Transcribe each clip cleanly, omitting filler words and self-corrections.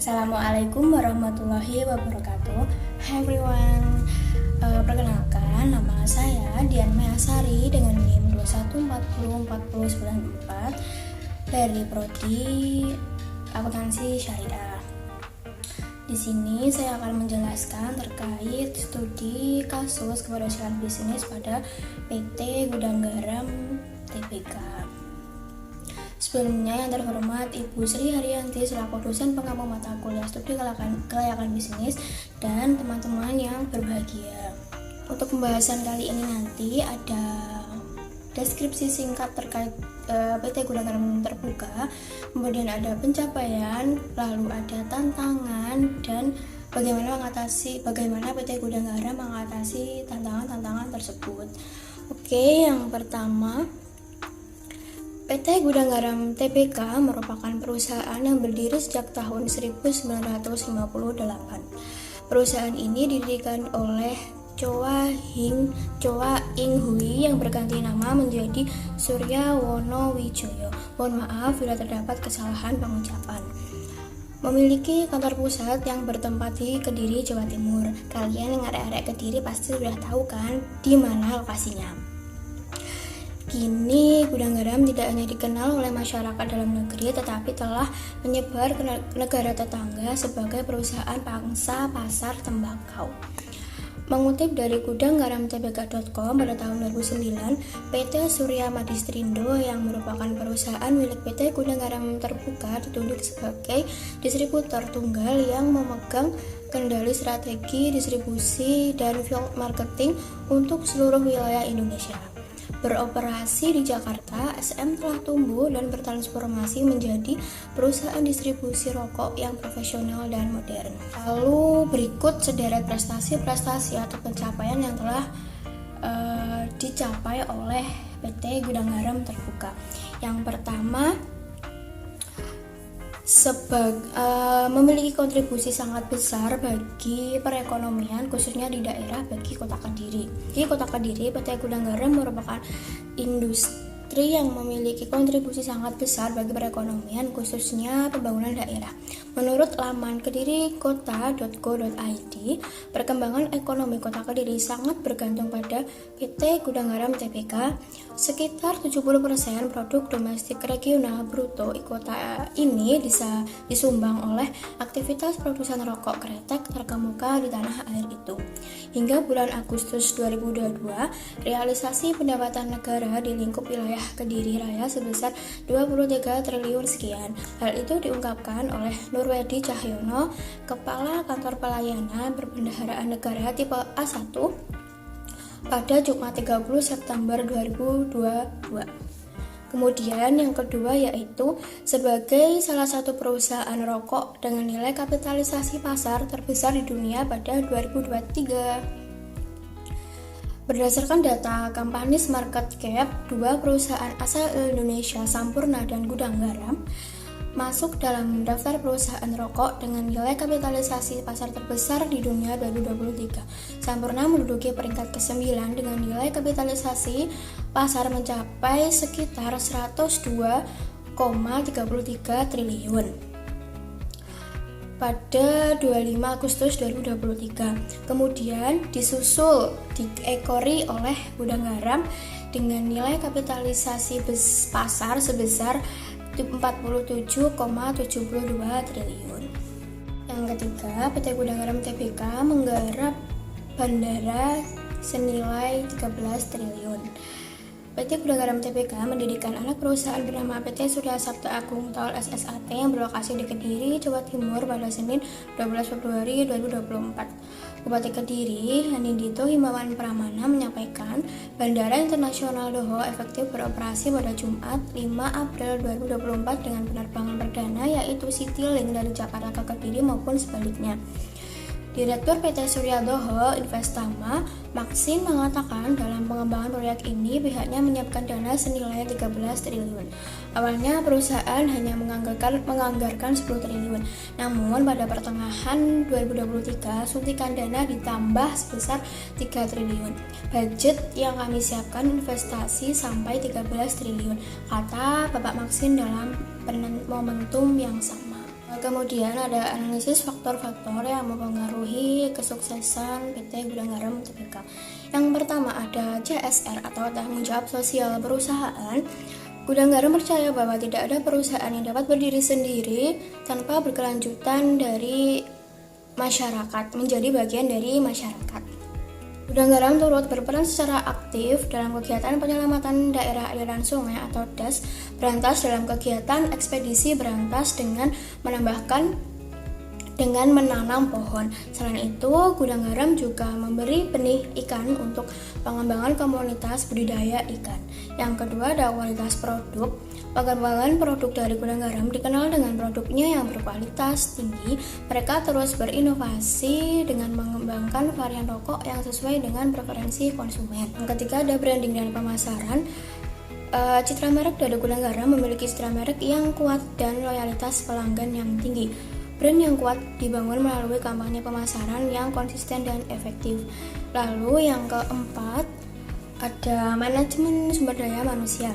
Assalamualaikum warahmatullahi wabarakatuh. Hi everyone. Perkenalkan, nama saya Dian Mayasari dengan NIM 21404094 dari Prodi Akuntansi Syariah. Di sini saya akan menjelaskan terkait studi kasus keberhasilan bisnis pada PT Gudang Garam Tbk. Sebelumnya yang terhormat Ibu Sri Haryanti selaku dosen pengampu mata kuliah studi kelayakan bisnis dan teman-teman yang berbahagia. Untuk pembahasan kali ini nanti ada deskripsi singkat terkait PT Gudang Garam Terbuka, kemudian ada pencapaian, lalu ada tantangan dan bagaimana PT Gudang Garam mengatasi tantangan-tantangan tersebut. Oke, yang pertama, PT Gudang Garam Tbk merupakan perusahaan yang berdiri sejak tahun 1958. Perusahaan ini didirikan oleh Choa Ing Hui yang berganti nama menjadi Surya Wono Wijoyo. Mohon maaf bila terdapat kesalahan pengucapan. Memiliki kantor pusat yang bertempat di Kediri, Jawa Timur. Kalian yang arek-arek Kediri pasti sudah tahu kan di mana lokasinya. Kini Gudang Garam tidak hanya dikenal oleh masyarakat dalam negeri tetapi telah menyebar ke negara tetangga sebagai perusahaan pangsa pasar tembakau. Mengutip dari gudanggaramtbk.com pada tahun 2009, PT Surya Madistrindo yang merupakan perusahaan milik PT Gudang Garam Terbuka ditunjuk sebagai distributor tunggal yang memegang kendali strategi distribusi dan field marketing untuk seluruh wilayah Indonesia. Beroperasi di Jakarta, SM telah tumbuh dan bertransformasi menjadi perusahaan distribusi rokok yang profesional dan modern. Lalu berikut sederet prestasi-prestasi atau pencapaian yang telah dicapai oleh PT Gudang Garam Terbuka. Yang pertama, memiliki kontribusi sangat besar bagi perekonomian khususnya di daerah bagi Kota Kediri. Di Kota Kediri, PT Gudang Garam merupakan industri yang memiliki kontribusi sangat besar bagi perekonomian khususnya pembangunan daerah. Menurut laman kedirik.co.id, perkembangan ekonomi Kota Kediri sangat bergantung pada PT Gudang Garam Tbk. Sekitar 70% produk domestik regional bruto kota ini bisa disumbang oleh aktivitas produksi rokok kretek terkemuka di tanah air itu. Hingga bulan Agustus 2022, realisasi pendapatan negara di lingkup wilayah Kediri Raya sebesar 23 triliun sekian. Hal itu diungkapkan oleh Nurwedi Cahyono, Kepala Kantor Pelayanan Perbendaharaan Negara tipe A1 pada Jumat 30 September 2022. Kemudian yang kedua yaitu sebagai salah satu perusahaan rokok dengan nilai kapitalisasi pasar terbesar di dunia pada 2023. Berdasarkan data Companies Market Cap, dua perusahaan asal Indonesia, Sampurna dan Gudang Garam, masuk dalam daftar perusahaan rokok dengan nilai kapitalisasi pasar terbesar di dunia 2023. Sampurna menduduki peringkat ke-9 dengan nilai kapitalisasi pasar mencapai sekitar 102,33 triliun pada 25 Agustus 2023. Kemudian disusul diekori oleh Gudang Garam dengan nilai kapitalisasi pasar sebesar 47,72 triliun. Yang ketiga, PT Gudang Garam Tbk menggarap bandara senilai 13 triliun. PT Gudang Garam Tbk mendirikan anak perusahaan bernama PT Surya Sabta Agung Tol SSAT yang berlokasi di Kediri, Jawa Timur pada Senin 12 Februari 2024. Bupati Kediri, Hanindito Himawan Pramana menyampaikan Bandara Internasional Doho efektif beroperasi pada Jumat 5 April 2024 dengan penerbangan perdana yaitu Citylink dari Jakarta ke Kediri maupun sebaliknya. Direktur PT Surya Doho Investama, Maxin, mengatakan dalam pengembangan proyek ini pihaknya menyiapkan dana senilai 13 triliun. Awalnya perusahaan hanya menganggarkan 10 triliun, namun pada pertengahan 2023 suntikan dana ditambah sebesar 3 triliun. Budget yang kami siapkan investasi sampai 13 triliun, kata Bapak Maxin dalam momentum yang sama. Kemudian ada analisis faktor-faktor yang mempengaruhi kesuksesan PT Gudang Garam Tbk. Yang pertama ada CSR atau tanggung jawab sosial perusahaan. Gudang Garam percaya bahwa tidak ada perusahaan yang dapat berdiri sendiri tanpa berkelanjutan dari masyarakat, menjadi bagian dari masyarakat. Gudang Garam turut berperan secara aktif dalam kegiatan penyelamatan daerah aliran sungai atau DAS, berantas dalam kegiatan ekspedisi berantas dengan menanam pohon. Selain itu, Gudang Garam juga memberi benih ikan untuk pengembangan komunitas budidaya ikan. Yang kedua ada kualitas produk. Pengembangan produk dari Gudang Garam dikenal dengan produknya yang berkualitas tinggi. Mereka terus berinovasi dengan mengembangkan varian rokok yang sesuai dengan preferensi konsumen. Yang ketiga ada branding dan pemasaran. Citra merek dari Gudang Garam memiliki citra merek yang kuat dan loyalitas pelanggan yang tinggi. Brand yang kuat dibangun melalui kampanye pemasaran yang konsisten dan efektif. Lalu yang keempat ada manajemen sumber daya manusia.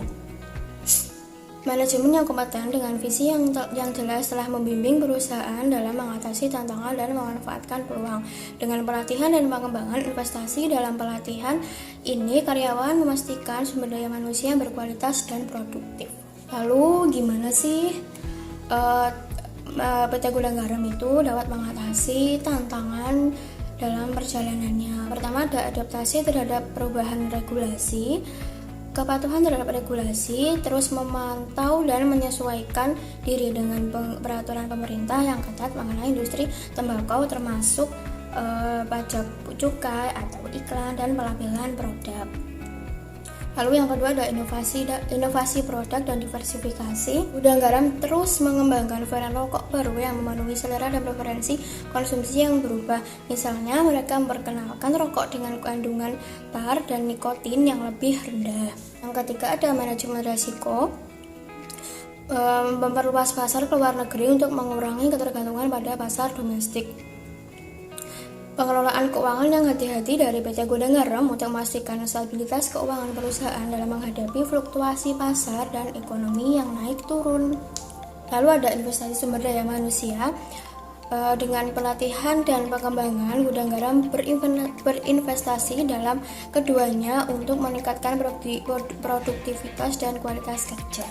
Manajemen yang kompeten dengan visi yang jelas telah membimbing perusahaan dalam mengatasi tantangan dan memanfaatkan peluang. Dengan pelatihan dan pengembangan investasi dalam pelatihan ini, karyawan memastikan sumber daya manusia berkualitas dan produktif. Lalu gimana sih PT Gudang Garam itu dapat mengatasi tantangan dalam perjalanannya? Pertama ada adaptasi terhadap perubahan regulasi, kepatuhan terhadap regulasi, terus memantau dan menyesuaikan diri dengan peraturan pemerintah yang ketat mengenai industri tembakau, termasuk pajak cukai atau iklan dan pelabelan produk. Lalu yang kedua ada inovasi produk dan diversifikasi. Gudang Garam terus mengembangkan varian rokok baru yang memenuhi selera dan preferensi konsumsi yang berubah. Misalnya mereka memperkenalkan rokok dengan kandungan tar dan nikotin yang lebih rendah. Yang ketiga ada manajemen risiko. Memperluas pasar ke luar negeri untuk mengurangi ketergantungan pada pasar domestik. Pengelolaan keuangan yang hati-hati dari PT Gudang Garam untuk memastikan stabilitas keuangan perusahaan dalam menghadapi fluktuasi pasar dan ekonomi yang naik turun. Lalu ada investasi sumber daya manusia. Dengan pelatihan dan pengembangan, Gudang Garam berinvestasi dalam keduanya untuk meningkatkan produktivitas dan kualitas kerja.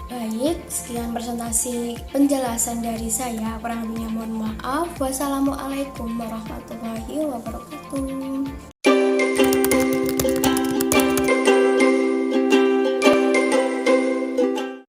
Baik, sekian presentasi penjelasan dari saya. Kurang lebihnya mohon maaf. Wassalamualaikum warahmatullahi wabarakatuh.